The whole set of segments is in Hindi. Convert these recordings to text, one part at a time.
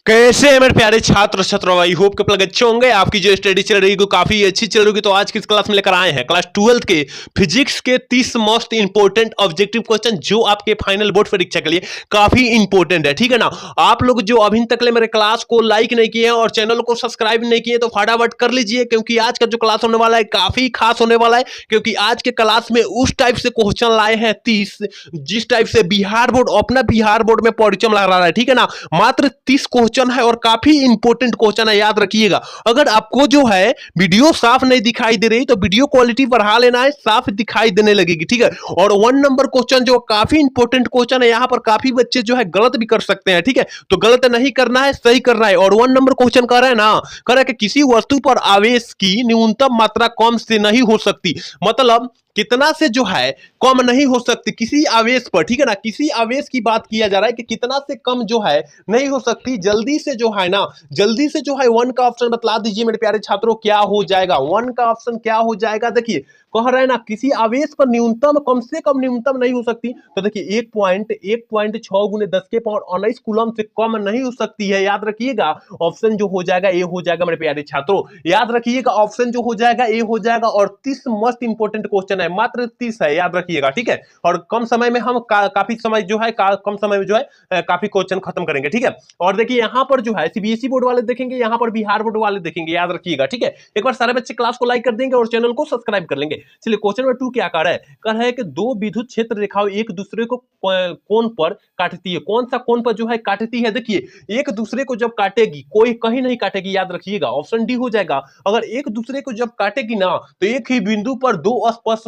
कैसे हैं मेरे प्यारे छात्र छात्रों, आई होप के प्लग अच्छे होंगे। आपकी जो स्टडी चल रही है काफी अच्छी चल रही होगी। तो आज किस क्लास में लेकर आए हैं क्लास 12th के फिजिक्स के 30 मोस्ट इंपोर्टेंट ऑब्जेक्टिव क्वेश्चन जो आपके फाइनल बोर्ड परीक्षा के लिए काफी इंपोर्टेंट है। ठीक है ना। आप लोग जो अभी तक मेरे क्लास को लाइक नहीं किए हैं और चैनल को सब्सक्राइब नहीं किए तो फटाफट कर लीजिए, क्योंकि आज का जो क्लास होने वाला है काफी खास होने वाला है। क्योंकि आज के क्लास में उस टाइप से क्वेश्चन लाए हैं 30, जिस टाइप से बिहार बोर्ड अपना बिहार बोर्ड में परीक्षा लगा रहा है। ठीक है ना। मात्र 30 क्वेश्चन है और काफी इंपॉर्टेंट क्वेश्चन है, याद रखिएगा। अगर आपको जो है वीडियो साफ नहीं दिखाई दे रही तो वीडियो क्वालिटी बढ़ा लेना है, साफ दिखाई देने लगेगी। ठीक है। और 1 नंबर क्वेश्चन जो काफी इंपॉर्टेंट क्वेश्चन है, यहां पर काफी बच्चे जो है गलत भी कर सकते हैं। ठीक है। तो गलत नहीं करना है, सही करना है। और 1 नंबर क्वेश्चन कह रहे हैं ना, कह रहा है कि किसी वस्तु पर आवेश की न्यूनतम मात्रा कम से नहीं हो सकती। मतलब कितना से जो है कम नहीं हो सकती किसी आवेश पर। ठीक है ना। किसी आवेश की बात किया जा रहा है कि कितना से कम जो है नहीं हो सकती। जल्दी से जो है ना, जल्दी से जो है 1 का ऑप्शन बतला दीजिए मेरे प्यारे छात्रों, क्या हो जाएगा 1 का ऑप्शन क्या हो जाएगा। देखिए कह रहे हैं ना, किसी आवेश पर न्यूनतम कम से कम न्यूनतम नहीं हो सकती। तो देखिए 1.6 गुने 10 के पावर 19 कूलम से कम नहीं हो सकती है। याद रखिएगा ऑप्शन जो हो जाएगा ए हो जाएगा मेरे प्यारे छात्रों। याद रखिएगा ऑप्शन जो हो जाएगा ए हो जाएगा। और 30 मोस्ट इंपोर्टेंट क्वेश्चन है, मात्र 30 है, याद रखिएगा। ठीक है। और कम समय में हम काफी समय जो है कम समय में जो है काफी क्वेश्चन खत्म करेंगे। ठीक है। और देखिए यहां पर जो है सीबीएसई बोर्ड वाले देखेंगे, यहां पर बिहार बोर्ड वाले देखेंगे, याद रखिएगा। ठीक है। एक बार सारे बच्चे क्लास को लाइक कर देंगे और चैनल को सब्सक्राइब कर लेंगे। चलिए क्वेश्चन नंबर 2 क्या कर रहा है, कह रहा है कि दो विद्युत क्षेत्र रेखाएं एक दूसरे को कोण पर काटती है। कौन सा कोण पर जो है काटती है। देखिए एक दूसरे को जब काटेगी, कोई कहीं नहीं काटेगी, याद रखिएगा ऑप्शन डी हो जाएगा। अगर एक दूसरे को जब काटेगी ना तो एक ही बिंदु पर दो स्पर्श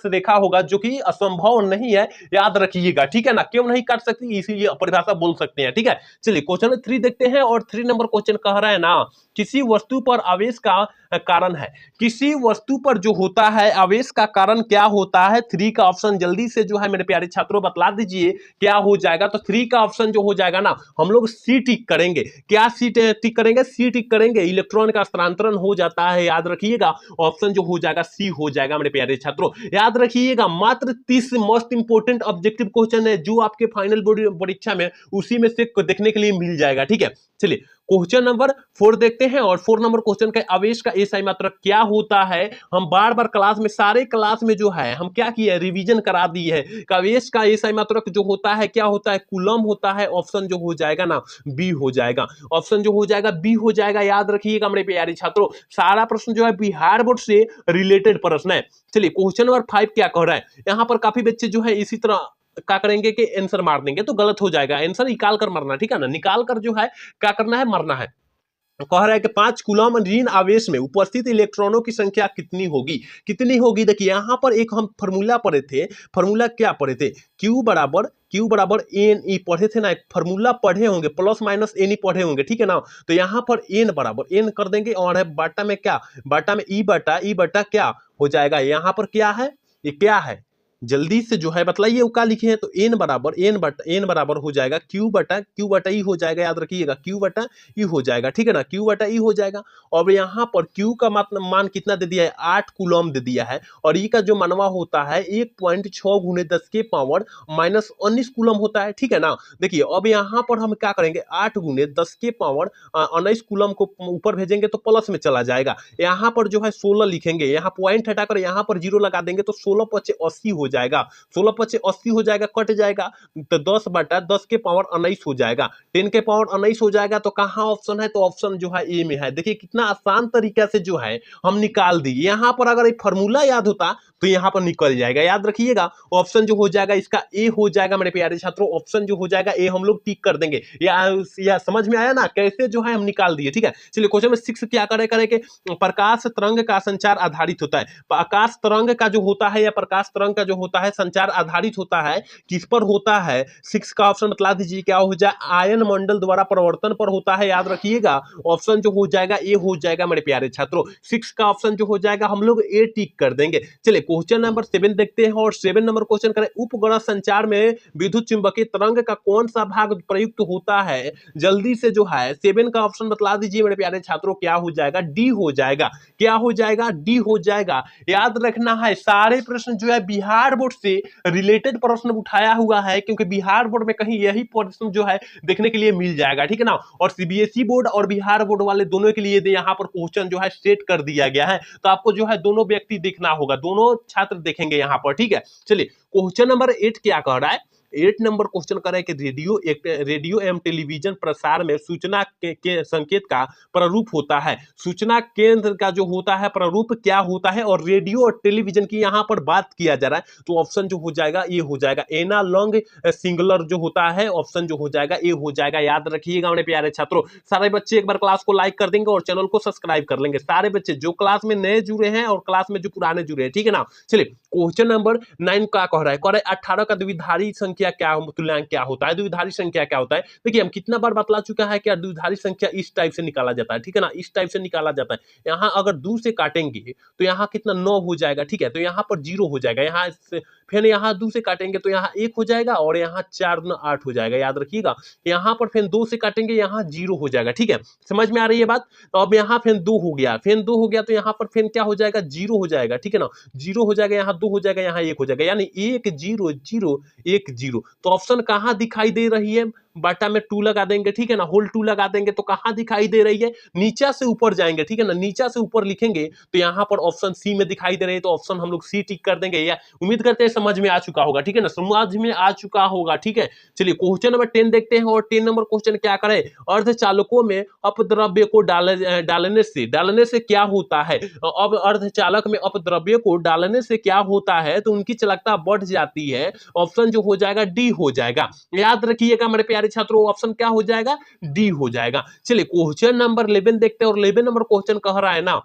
रेखा होगा, जो कि असंभव नहीं है, याद रखिएगा। ठीक है ना। क्यों नहीं काट सकती, इसीलिए परिभाषा बोल सकते हैं। ठीक है। चलिए क्वेश्चन नंबर 3 देखते हैं। और 3 नंबर क्वेश्चन कह रहा है ना, किसी वस्तु पर आवेश का कारण है। किसी वस्तु पर जो होता है आवेश का कारण क्या होता है। 3 का ऑप्शन जल्दी से जो है मेरे प्यारे छात्रों बतला दीजिए क्या हो जाएगा। तो 3 का ऑप्शन जो हो जाएगा ना, हम लोग सी टिक करेंगे। क्या सी टिक करेंगे, सी टिक करेंगे। इलेक्ट्रॉन का स्थानांतरण हो जाता है, याद रखिएगा ऑप्शन जो हो जाएगा सी हो जाएगा मेरे प्यारे छात्रों। याद रखिएगा मात्र 30 मोस्ट इंपोर्टेंट ऑब्जेक्टिव क्वेश्चन है जो आपके फाइनल बोर्ड परीक्षा में उसी में से देखने के लिए मिल जाएगा। ठीक है। चलिए क्वेश्चन नंबर 4 देखते हैं। और 4 नंबर क्वेश्चन का आवेश का एसआई मात्रक क्या होता है। हम बार बार क्लास में सारे क्लास में जो है हम क्या किए, रिवीजन करा दी है। आवेश का एसआई मात्रक जो होता है क्या होता है, कूलम होता है। ऑप्शन जो हो जाएगा ना बी हो जाएगा। ऑप्शन जो हो जाएगा बी हो जाएगा। याद रखिएगा मेरे प्यारे छात्रों, सारा प्रश्न जो है बिहार बोर्ड से रिलेटेड प्रश्न है। चलिए क्वेश्चन नंबर 5 क्या कह रहा है, यहां पर काफी बच्चे जो है इसी तरह क्या करेंगे कि आंसर मार देंगे, तो गलत हो जाएगा। आंसर निकाल कर मरना। ठीक है ना। निकाल कर जो है क्या करना है, मरना है। कह रहा है कि 5 कूलम ऋण आवेश में उपस्थित इलेक्ट्रॉनों की संख्या कितनी होगी। कितनी होगी, देखिए यहां पर एक हम फॉर्मूला पढ़े थे। फॉर्मूला क्या पढ़े थे, Q बराबर एन ई पढ़े थे ना। एक फॉर्मूला पढ़े होंगे, प्लस माइनस एन ई पढ़े होंगे। ठीक है ना। तो यहां पर एन बराबर एन कर देंगे और है बाटा में क्या, बाटा में ई बटा क्या हो जाएगा। यहां पर क्या है, ये क्या है, जल्दी से जो है बताइए वो क्या लिखे हैं। तो एन बराबर हो जाएगा क्यू बटा ई हो जाएगा। याद रखिएगा क्यू बटा ई हो जाएगा। ठीक है ना। क्यू बटा ई हो जाएगा। और यहाँ पर क्यू का मान कितना दे दिया है, 8 कूलम दे दिया है। और ई का जो मनवा होता है 1.6 गुने 10 के पावर माइनस 19 कूलम होता है। ठीक है ना। देखिए अब यहाँ पर हम क्या करेंगे, 8 गुने 10 के पावर 19 कूलम को ऊपर भेजेंगे तो प्लस में चला जाएगा। यहाँ पर जो है 16 लिखेंगे, यहाँ पॉइंट हटाकर यहाँ पर 0 लगा देंगे तो 16 × 80 हो जाएगा। 16 × 80 हो जाएगा, कट जाएगा तो 10 बटा 10 के पावर 19 हो जाएगा। 10 के पावर 19 हो जाएगा। तो कहां ऑप्शन है, तो ऑप्शन जो है ए में है। देखिए कितना आसान तरीका से जो है हम निकाल दिए। यहां पर अगर एक फॉर्मूला याद होता तो यहां पर निकल जाएगा। याद रखिएगा ऑप्शन जो हो जाएगा इसका ए हो जाएगा मेरे प्यारे छात्रों। ऑप्शन जो हो जाएगा ए हम लोग टिक कर देंगे। या समझ में आया ना कैसे जो है हम निकाल दिए। ठीक है। चलिए क्वेश्चन में 6 क्या करे कि प्रकाश तरंग का संचार आधारित होता है। आकाश तरंग का जो होता है या प्रकाश तरंग का जो होता है संचार आधारित होता है किस पर होता है। 6 का ऑप्शन बतला दीजिए क्या हो जाए, आयन मंडल द्वारा परिवर्तन पर होता है। याद रखिएगा ऑप्शन जो हो जाएगा ए हो जाएगा मेरे प्यारे छात्रों। 6 का ऑप्शन जो हो जाएगा हम लोग ए टिक कर देंगे। चलिए क्वेश्चन नंबर 7 देखते हैं। और 7 नंबर क्वेश्चन करें, उपग्रह संचार में विद्युत चुंबकीय तरंग का कौन सा भाग प्रयुक्त होता है। जल्दी से जो है 7 का ऑप्शन बतला दीजिए मेरे प्यारे छात्रों, क्या हो जाएगा, डी हो जाएगा। क्या हो जाएगा, डी हो जाएगा। याद रखना है सारे प्रश्न जो है बिहार बिहार बोर्ड से रिलेटेड प्रश्न उठाया हुआ है, क्योंकि बिहार बोर्ड में कहीं यही प्रश्न जो है देखने के लिए मिल जाएगा, ठीक है ना। और सीबीएसई बोर्ड और बिहार बोर्ड वाले दोनों के लिए यहाँ पर क्वेश्चन जो है सेट कर दिया गया है, तो आपको जो है दोनों व्यक्ति देखना होगा, दोनों छात्र देखेंगे यहाँ पर, ठीक है। चलिए क्वेश्चन नंबर 8 क्या कह रहा है। 8 नंबर क्वेश्चन कर रहा है कि रेडियो एवं टेलीविजन प्रसार में सूचना के संकेत का प्रारूप होता है। सूचना केंद्र का जो होता है प्रारूप क्या होता है, और रेडियो और टेलीविजन की यहाँ पर बात किया जा रहा है, तो ऑप्शन जो हो जाएगा ये हो जाएगा एनालॉग सिंगुलर जो होता है, ऑप्शन जो हो जाएगा ये हो जाएगा। याद रखिएगा मेरे प्यारे छात्रों। सारे बच्चे एक बार क्लास को लाइक कर देंगे और चैनल को सब्सक्राइब कर लेंगे, सारे बच्चे जो क्लास में नए जुड़े हैं और क्लास में जो पुराने जुड़े हैं, ठीक है ना। चलिए क्वेश्चन नंबर 9 का कह रहा है 18 का द्विधारी संख्या क्या तुल्यांक क्या होता है। द्विधारी संख्या क्या होता है, देखिए हम कितना बार बतला चुका है कि द्विधारी संख्या इस टाइप से निकाला जाता है, ठीक है ना, इस टाइप से निकाला जाता है। यहाँ अगर 2 से काटेंगे तो यहाँ कितना 9 हो जाएगा, ठीक है, तो यहाँ पर 0 हो जाएगा, यहाँ फिर यहाँ 2 से काटेंगे तो यहाँ 1 हो जाएगा, और यहाँ 4 गुना 8 हो जाएगा। याद रखिएगा, यहाँ पर फिर 2 से काटेंगे, यहाँ 0 हो जाएगा, ठीक है, समझ में आ रही है बात। तो अब यहाँ फिर 2 हो गया, फिर 2 हो गया, तो यहाँ पर फिर क्या हो जाएगा, 0 हो जाएगा, ठीक है ना, 0 हो जाएगा, यहाँ 2 हो जाएगा, यहाँ 1 हो जाएगा, यानी 1 0 0 1 0। तो ऑप्शन कहाँ दिखाई दे रही है, बाटा में 2 लगा देंगे, ठीक है ना, होल 2 लगा देंगे, तो कहां दिखाई दे रही है, नीचा से ऊपर जाएंगे, ठीक है ना, नीचा से ऊपर लिखेंगे तो यहां पर ऑप्शन सी में दिखाई दे रही है, तो ऑप्शन हम लोग सी टिक कर देंगे। या उम्मीद करते हैं समझ में आ चुका होगा, ठीक है ना, समझ में आ चुका होगा, ठीक है। चलिए क्वेश्चन नंबर 10 देखते हैं, और 10 नंबर क्वेश्चन क्या करे, अर्धचालकों में अपद्रव्य को डालने से क्या होता है। अब अर्धचालक में अपद्रव्य को डालने से क्या होता है, तो उनकी चालकता बढ़ जाती है, ऑप्शन जो हो जाएगा डी हो जाएगा। याद रखिएगा मेरे प्यारे छात्रों, ऑप्शन क्या हो जाएगा, डी हो जाएगा। चलिए क्वेश्चन नंबर 11 देखते हैं, और 11 नंबर क्वेश्चन कह रहा है ना,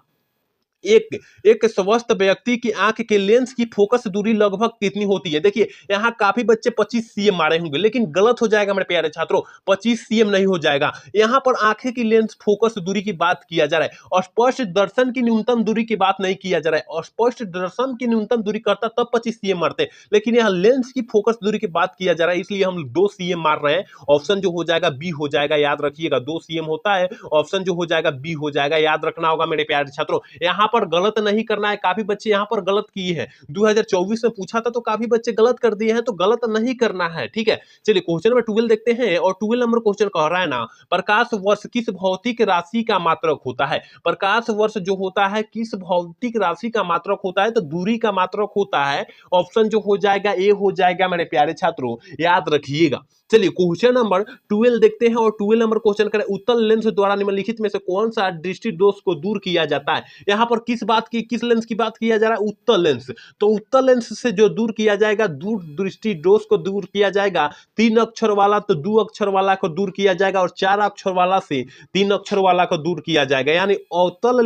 एक स्वस्थ व्यक्ति की आंख के लेंस की फोकस दूरी लगभग कितनी होती है। देखिए यहाँ काफी बच्चे 25 सीएम मारे होंगे, लेकिन गलत हो जाएगा मेरे प्यारे छात्रों, 25 सीएम नहीं हो जाएगा। यहाँ पर आंखें की लेंस फोकस दूरी की बात किया जा रहा है, और स्पष्ट दर्शन की न्यूनतम दूरी की बात नहीं किया जा रहा है। और स्पष्ट दर्शन की न्यूनतम दूरी करता तब 25 सीएम मारते, लेकिन यहाँ लेंस की फोकस दूरी की बात किया जा रहा है, इसलिए हम 2 सीएम मार रहे हैं। ऑप्शन जो हो जाएगा बी हो जाएगा। याद रखिएगा 2 सीएम होता है, ऑप्शन जो हो जाएगा बी हो जाएगा। याद रखना होगा मेरे प्यारे छात्रों, यहाँ पर गलत नहीं करना है। काफी बच्चे यहाँ पर गलत किए हैं, 2024 में पूछा था तो काफी बच्चे गलत कर दिए हैं, तो गलत नहीं करना है, ठीक है। चलिए क्वेश्चन नंबर 12 देखते हैं, और 12 नंबर क्वेश्चन कह रहा है ना, प्रकाश वर्ष किस भौतिक राशि का मात्रक होता है। प्रकाश वर्ष जो होता है किस भौतिक राशि का मात्रक होता है, तो दूरी का मात्रक होता है। ऑप्शन जो हो जाएगा ए हो जाएगा मेरे प्यारे छात्रों, याद रखिएगा। चलिए क्वेश्चन नंबर 12 देखते हैं, और 12 नंबर क्वेश्चन करें, उत्तल लेंस द्वारा निम्नलिखित में से कौन सा दृष्टि दोष को दूर किया जाता है। यहाँ पर किस लेंस की बात किया जा रहा है, उत्तल लेंस। तो उत्तल लेंस से जो दूर किया जाएगा, दूर दृष्टि दोष को दूर किया जाएगा। 3 अक्षर वाला तो 2 अक्षर वाला को दूर किया जाएगा, और 4 अक्षर वाला से 3 अक्षर वाला को दूर किया जाएगा। यानी अवतल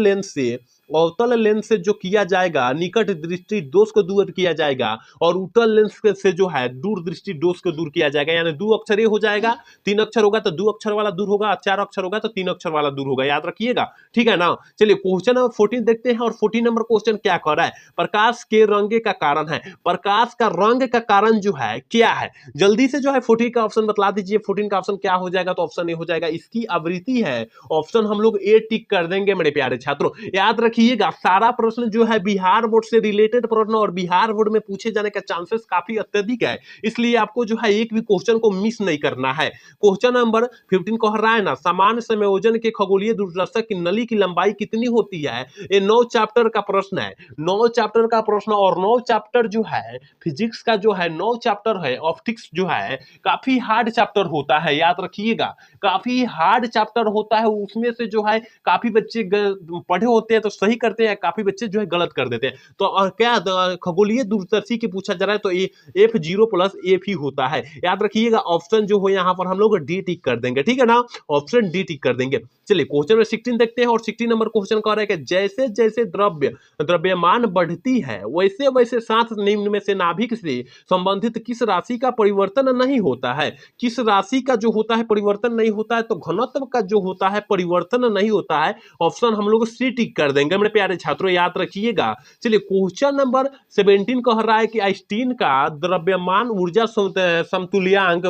लेंस से जो किया जाएगा निकट दृष्टि दोष को दूर किया जाएगा, और उत्तल लेंस से जो है दूर दृष्टि दोष को दूर किया जाएगा। यानी 2 अक्षर ये हो जाएगा, 3 अक्षर होगा तो 2 अक्षर वाला दूर होगा, 4 अक्षर होगा तो 3 अक्षर वाला दूर होगा। याद रखिएगा, ठीक है ना। चलिए क्वेश्चन नंबर 14 देखते हैं, और 14 नंबर क्वेश्चन क्या कह रहा है, प्रकाश के रंगे का कारण है। प्रकाश का रंग का कारण जो है क्या है, जल्दी से जो है 14 का ऑप्शन बतला दीजिए। 14 का ऑप्शन क्या हो जाएगा, तो ऑप्शन ए हो जाएगा, इसकी आवृत्ति है। ऑप्शन हम लोग ए टिक कर देंगे मेरे प्यारे छात्रों। याद रखिएगा सारा प्रश्न जो है बिहार बोर्ड से रिलेटेड प्रश्न, और बिहार बोर्ड में पूछे जाने का चांसेस काफी अत्यधिक है, इसलिए आपको जो है एक भी क्वेश्चन को मिस नहीं करना है। क्वेश्चन नंबर 15 कह रहा है ना, समान संयोजन के खगोलीय दूरदर्शक की नली की लंबाई कितनी होती है। ये 9 चैप्टर का प्रश्न है, 9 चैप्टर का प्रश्न, और 9 चैप्टर जो है फिजिक्स का जो है 9 चैप्टर है, ऑप्टिक्स जो है काफी हार्ड चैप्टर होता है। याद रखिएगा काफी हार्ड चैप्टर होता है, उसमें से जो है काफी बच्चे पढ़े होते हैं तो सही करते हैं, काफी बच्चे जो है गलत कर देते हैं। तो क्या खगोलीय दूरदर्शी की पूछा जा रहा है, तो ये F0 प्लस एफ ही होता है। याद रखिएगा ऑप्शन जो हो यहाँ पर हम लोग डी टिक कर देंगे, ठीक है ना, ऑप्शन डी टिक कर देंगे। चलिए क्वेश्चन नंबर 16 देखते हैं, और 16 नंबर क्वेश्चन कह रहा है कि जैसे जैसे द्रव्यमान बढ़ती है वैसे वैसे साथ निम्न में से नाभिक से संबंधित किस राशि का परिवर्तन नहीं होता है। किस राशि का जो होता है परिवर्तन नहीं होता है, तो घनत्व का जो होता है परिवर्तन नहीं होता है। ऑप्शन हम लोग सी टिक कर देंगे। क्या मेरे प्यारे छात्रों, याद रखिएगा। चलिए क्वेश्चन नंबर 17 कह रहा है कि आइंस्टीन का द्रव्यमान ऊर्जा समतुल्यांक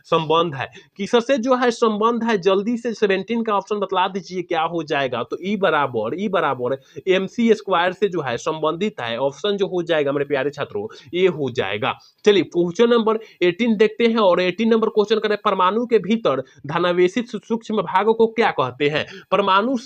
संबंध है, किससे जो है संबंध है, जल्दी से 17 का ऑप्शन बतला दीजिए क्या हो जाएगा। तो ई बराबर MC स्क्वायर से जो है संबंधित है, ऑप्शन जो हो जाएगा मेरे प्यारे छात्रों ये हो जाएगा। चलिए क्वेश्चन नंबर 18 देखते हैं, और 18 नंबर क्वेश्चन करें, परमाणु के भीतर धनावेशित सूक्ष्म भागों को क्या कहते हैं। परमाणु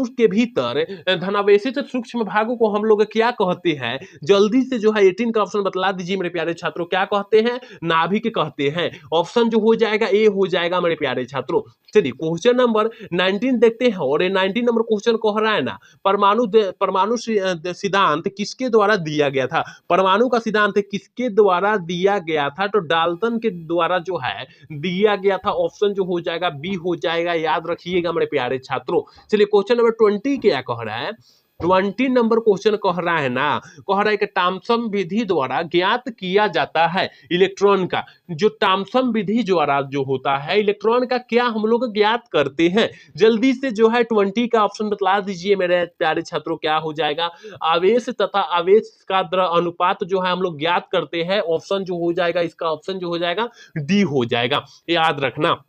के भीतर धनावेशित सूक्ष्म भागों को हम लोग क्या कहते हैं, जल्दी से जो है 18 का ऑप्शन बतला दीजिए मेरे प्यारे छात्रों, क्या कहते हैं, नाभिक कहते हैं। ऑप्शन जो हो जाएगा ए हो जाएगा मेरे प्यारे छात्रों। चलिए क्वेश्चन नंबर 19 देखते हैं, और ये 19 नंबर क्वेश्चन कह रहा है ना, परमाणु सिद्धांत किसके द्वारा दिया गया था। परमाणु का सिद्धांत किसके द्वारा दिया गया था, तो डाल्टन के द्वारा जो है दिया गया था। ऑप्शन जो हो जाएगा बी हो जाएगा, याद रखिएगा मेरे प्यारे छात्रों। चलिए क्वेश्चन नंबर 20 क्या कह रहा है, 20 नंबर क्वेश्चन कह रहा है ना, कह रहा है कि थॉमसन विधि द्वारा ज्ञात किया जाता है इलेक्ट्रॉन का, जो थॉमसन विधि द्वारा जो होता है इलेक्ट्रॉन का क्या हम लोग ज्ञात करते हैं। जल्दी से जो है 20 का ऑप्शन बतला दीजिए मेरे प्यारे छात्रों, क्या हो जाएगा, आवेश तथा आवेश का अनुपात जो है हम लोग ज्ञात करते हैं। ऑप्शन जो हो जाएगा इसका, ऑप्शन जो हो जाएगा डी हो जाएगा, याद रखना।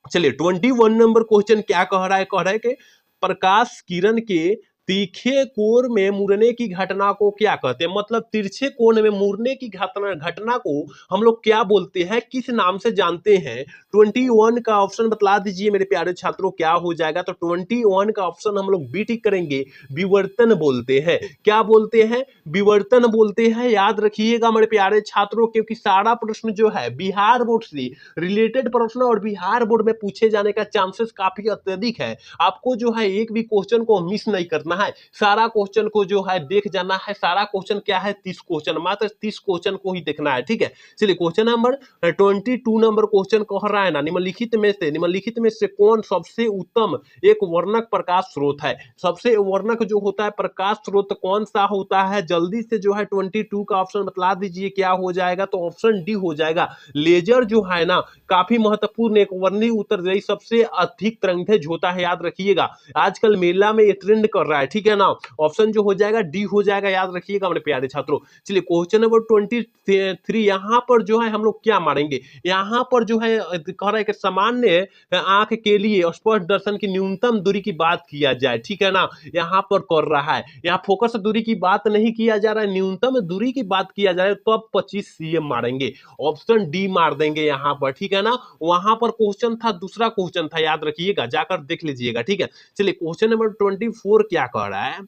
चलिए 21 नंबर क्वेश्चन क्या कह रहा है, कह रहा है कि प्रकाश किरण के तीखे कोण में मुड़ने की घटना को क्या कहते हैं, मतलब तिरछे कोण में मुड़ने की घटना को हम लोग क्या बोलते हैं, किस नाम से जानते हैं। 21 का ऑप्शन बतला दीजिए मेरे प्यारे छात्रों, क्या हो जाएगा। तो 21 का ऑप्शन हम लोग बी टिक करेंगे, विवर्तन बोलते हैं। क्या बोलते हैं, विवर्तन बोलते हैं, याद रखिएगा मेरे प्यारे छात्रों, क्योंकि सारा प्रश्न जो है बिहार बोर्ड से रिलेटेड प्रश्न और बिहार बोर्ड में पूछे जाने का चांसेस काफी अत्यधिक है। आपको जो है एक भी क्वेश्चन को मिस नहीं करना है, सारा क्वेश्चन को जो है देख जाना है। सारा क्वेश्चन क्या है, 30 क्वेश्चन, मात्र 30 क्वेश्चन को ही देखना है, ठीक है। चलिए क्वेश्चन नंबर 22 नंबर क्वेश्चन कह रहा है ना, निम्नलिखित में से कौन सबसे उत्तम एक वर्णक प्रकाश स्रोत है। सबसे वर्णक जो होता है प्रकाश स्रोत कौन सा होता है, जल्दी से जो है 22 का ऑप्शन बतला दीजिए, क्या हो जाएगा। तो ऑप्शन डी हो जाएगा, लेजर जो है ना काफी महत्वपूर्ण एक वर्णीय उत्तरदायी सबसे अधिक तरंगदैर्घ्य होता है, याद रखिएगा। आजकल मेला में ये ट्रेंड कर रहा है, ठीक है ना। ऑप्शन जो हो जाएगा डी हो जाएगा, याद रखिएगा मेरे प्यारे छात्रों। चलिए क्वेश्चन नंबर 23 यहाँ पर जो है हम लोग क्या मारेंगे, यहाँ पर जो है कह रहा है कि सामान्य आंख के लिए स्पष्ट दर्शन की न्यूनतम दूरी की बात किया जाए, ठीक है ना। यहाँ पर कर रहा है, यहाँ फोकस दूरी की बात नहीं किया जा रहा है, न्यूनतम दूरी की बात किया जा रहा है, तो अब 25 cm मारेंगे, ऑप्शन डी मार देंगे यहाँ पर, ठीक है ना। वहां पर क्वेश्चन था, दूसरा क्वेश्चन था, याद रखिएगा, जाकर देख लीजिएगा, ठीक है। चलिए क्वेश्चन नंबर 24 क्या कह रहा है,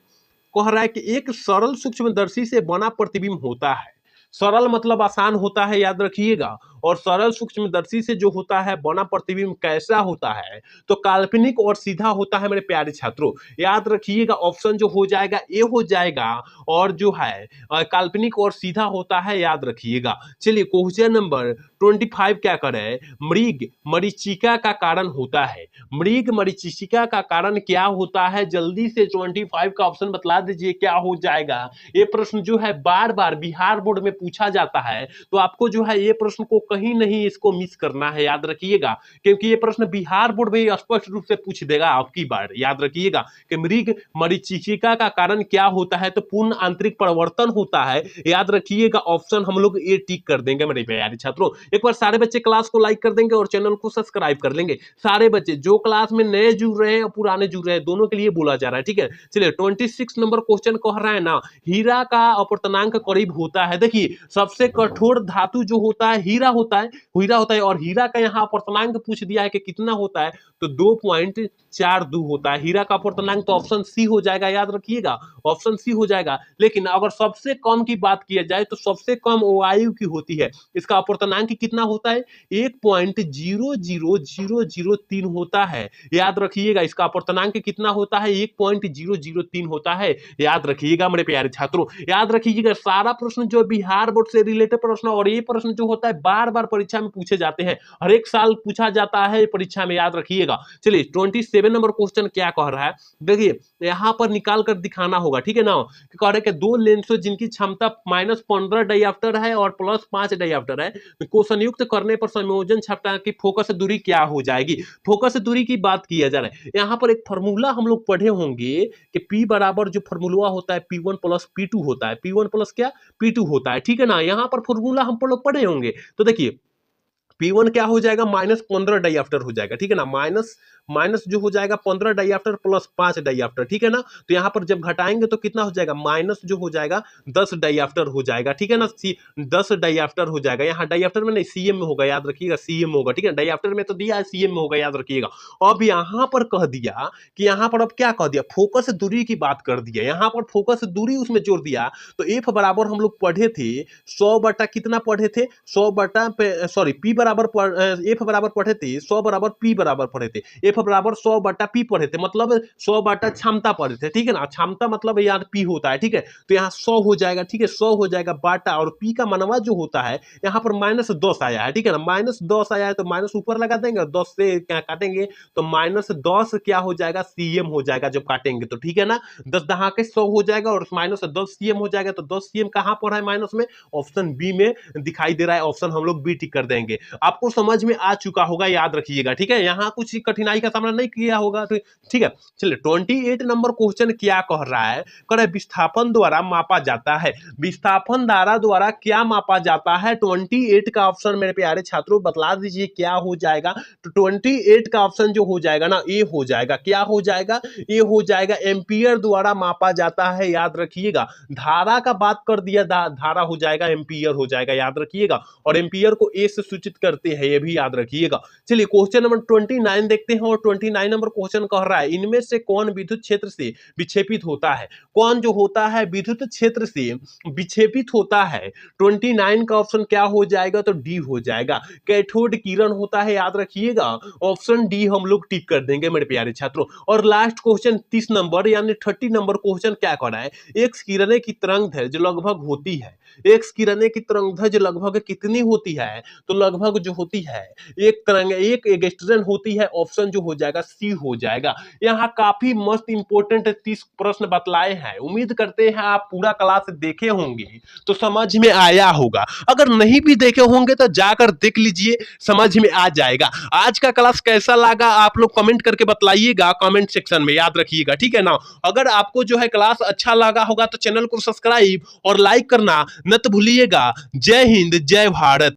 कह रहा है कि एक सरल सूक्ष्मदर्शी से बना प्रतिबिंब होता है। सरल मतलब आसान होता है, याद रखिएगा, और सरल सूक्ष्मदर्शी से जो होता है बना प्रतिबिंब कैसा होता है, तो काल्पनिक और सीधा होता है मेरे प्यारे छात्रों, याद रखिएगा। ऑप्शन जो हो जाएगा ए हो जाएगा, और जो है काल्पनिक और सीधा होता है, याद रखिएगा। चलिए क्वेश्चन नंबर 25 क्या करें, मृग मरीचिका का कारण होता है। मृग मरीचिका का कारण क्या होता है, जल्दी से 25 का ऑप्शन बतला दीजिए, क्या हो जाएगा। ये प्रश्न जो है बार बार बिहार बोर्ड में पूछा जाता है, तो आपको जो है ये प्रश्न को कहीं नहीं इसको मिस करना है, याद रखिएगा, क्योंकि ये प्रश्न बिहार बोर्ड में स्पष्ट रूप से पूछ देगा आपकी बार, याद रखिएगा कि मृग मरीचिका का कारण क्या होता है, तो पूर्ण आंतरिक परिवर्तन होता है, याद रखिएगा। ऑप्शन हम लोग ए टिक कर देंगे मेरे प्यारे छात्रों। एक बार सारे बच्चे क्लास को लाइक कर देंगे और चैनल को सब्सक्राइब कर लेंगे, सारे बच्चे जो क्लास में नए जुड़ रहे हैं और पुराने जुड़ रहे हैं, दोनों के लिए बोला जा रहा है, ठीक है। चलिए 26 नंबर क्वेश्चन कह रहा है ना, हीरा का अपवर्तनांक करीब होता है। देखिए सबसे कठोर धातु जो होता है हीरा होता है, और हीरा का यहाँ अपवर्तनांक पूछ दिया है कि कितना होता है, तो 2.42 होता है हीरा का अपवर्तनांक, तो ऑप्शन सी हो जाएगा, याद रखिएगा, ऑप्शन सी हो जाएगा। लेकिन अगर सबसे कम की बात किया जाए तो सबसे कम वायु की होती है, इसका अपवर्तनांक कितना होता है, 1.00003 होता है, याद रखिएगा। इसका अपवर्तनांक कितना होता है, 1.003 होता है, याद रखिएगा मेरे प्यारे छात्रों, याद रखिएगा। सारा प्रश्न जो बिहार बिहार बोर्ड से रिलेटेड प्रश्न, और ये प्रश्न जो होता है बार बार परीक्षा में पूछे जाते हैं, हर एक साल पूछा जाता है परीक्षा में, याद रखिएगा। चलिए 27 नंबर क्वेश्चन क्या कह रहा है, देखिए यहाँ पर निकाल कर दिखाना होगा, ठीक है ना। कह रहे कि दो लेंसों जिनकी क्षमता -15 डायऑप्टर है और +5 डायऑप्टर है को संयुक्त करने पर संयोजन क्षमता की फोकस दूरी क्या हो जाएगी। फोकस दूरी की बात किया जा रहा है। यहाँ पर एक फॉर्मूला हम लोग पढ़े होंगे कि P बराबर जो फॉर्मूला होता है P1 + P2 होता है, P1 + क्या P2 होता है, ठीक है ना। यहाँ पर फॉर्मूला हम लोग पढ़े होंगे। तो देखिए P1 क्या हो जाएगा, -15 डायऑप्टर हो जाएगा, ठीक है ना। माइनस जो हो जाएगा 15 डायऑप्टर +5 डायऑप्टर, ठीक है ना। तो यहाँ पर जब घटाएंगे तो कितना हो जाएगा, माइनस जो हो जाएगा 10 डायऑप्टर हो जाएगा, ठीक है ना। 10 डायऑप्टर हो जाएगा। यहाँ डायऑप्टर में नहीं, सीएम में होगा, याद रखिएगा, सीएम होगा, ठीक है। डायऑप्टर में तो दिया है, सीएम में होगा, याद रखिएगा। अब यहाँ पर कह दिया कि यहाँ पर अब क्या कह दिया, फोकस दूरी की बात कर दिया। यहाँ पर फोकस दूरी उसमें जोड़ दिया। तो एफ बराबर हम लोग पढ़े थे 100 बटा कितना पढ़े थे, 100 बटा सॉरी पी बराबर एफ बराबर पढ़े थे 100 बराबर पी बराबर पढ़े थे, एफ बराबर 100 बटा पी पढ़े थे, मतलब 100 बटा क्षमता पढ़े थे, ठीक है ना। क्षमता मतलब यार पी होता है, ठीक है। तो यहाँ 100 हो जाएगा, ठीक है, 100 हो जाएगा बाटा, और पी का मनवा जो होता है यहाँ पर -10 आया है, ठीक है ना। -10 आया है तो माइनस ऊपर लगा देंगे और 10 से क्या काटेंगे तो -10 क्या हो जाएगा, सीएम हो जाएगा जब काटेंगे तो, ठीक है ना। 10 दहा के 100 हो जाएगा और -10 सीएम हो जाएगा। तो 10 सीएम कहाँ पर है माइनस में, ऑप्शन बी में दिखाई दे रहा है। ऑप्शन हम लोग बी टिक कर देंगे। आपको समझ में आ चुका होगा, याद रखिएगा, ठीक है। यहाँ कुछ कठिनाई का सामना नहीं किया होगा, तो ठीक है। चलिए 28 नंबर क्वेश्चन क्या कह रहा है, कह रहा है विस्थापन द्वारा मापा जाता है। विस्थापन धारा द्वारा क्या मापा जाता है, 28 का ऑप्शन मेरे प्यारे छात्रों बतला दीजिए क्या हो जाएगा। तो 28 का ऑप्शन जो हो जाएगा ना, ए हो जाएगा। क्या हो जाएगा, ए हो जाएगा। एम्पियर द्वारा मापा जाता है, याद रखिएगा। धारा का बात कर दिया, धारा हो जाएगा, एम्पियर हो जाएगा, याद रखिएगा। और एम्पियर को ए से सूचित करते हैं, ये भी याद रखिएगा। चलिए क्वेश्चन नंबर 29 देखते हैं, और 29 नंबर क्वेश्चन कह रहा है इनमें से कौन विद्युत क्षेत्र से विक्षेपित होता है। कौन जो होता है विद्युत क्षेत्र से विक्षेपित होता है, 29 का ऑप्शन क्या हो जाएगा, तो डी हो जाएगा। कैथोड किरण होता है, याद रखिएगा। ऑप्शन डी हम लोग टिक कर देंगे मेरे प्यारे छात्रों। और लास्ट क्वेश्चन 30 नंबर यानी 30 नंबर क्वेश्चन क्या कर रहा है, एक्स किरणें की तरंगदैर्घ्य जो लगभग होती है, एक्स किरणें की तरंगदैर्घ्य लगभग कितनी होती है, तो लगभग जो होती है एक एंगस्ट्रॉन होती है। ऑप्शन जो हो जाएगा सी हो जाएगा। यहाँ काफी मस्त इंपोर्टेंट 30 प्रश्न बतलाए हैं। उम्मीद करते हैं आप पूरा क्लास देखे होंगे तो समझ में आया होगा। अगर नहीं भी देखे होंगे तो जाकर देख लीजिए, समझ में आ जाएगा। आज का क्लास कैसा लगा आप लोग कमेंट करके बतलाइएगा कमेंट सेक्शन में, याद रखिएगा, ठीक है ना। अगर आपको जो है क्लास अच्छा लगा होगा तो चैनल को सब्सक्राइब और लाइक करना न तो भूलिएगा। जय हिंद, जय भारत।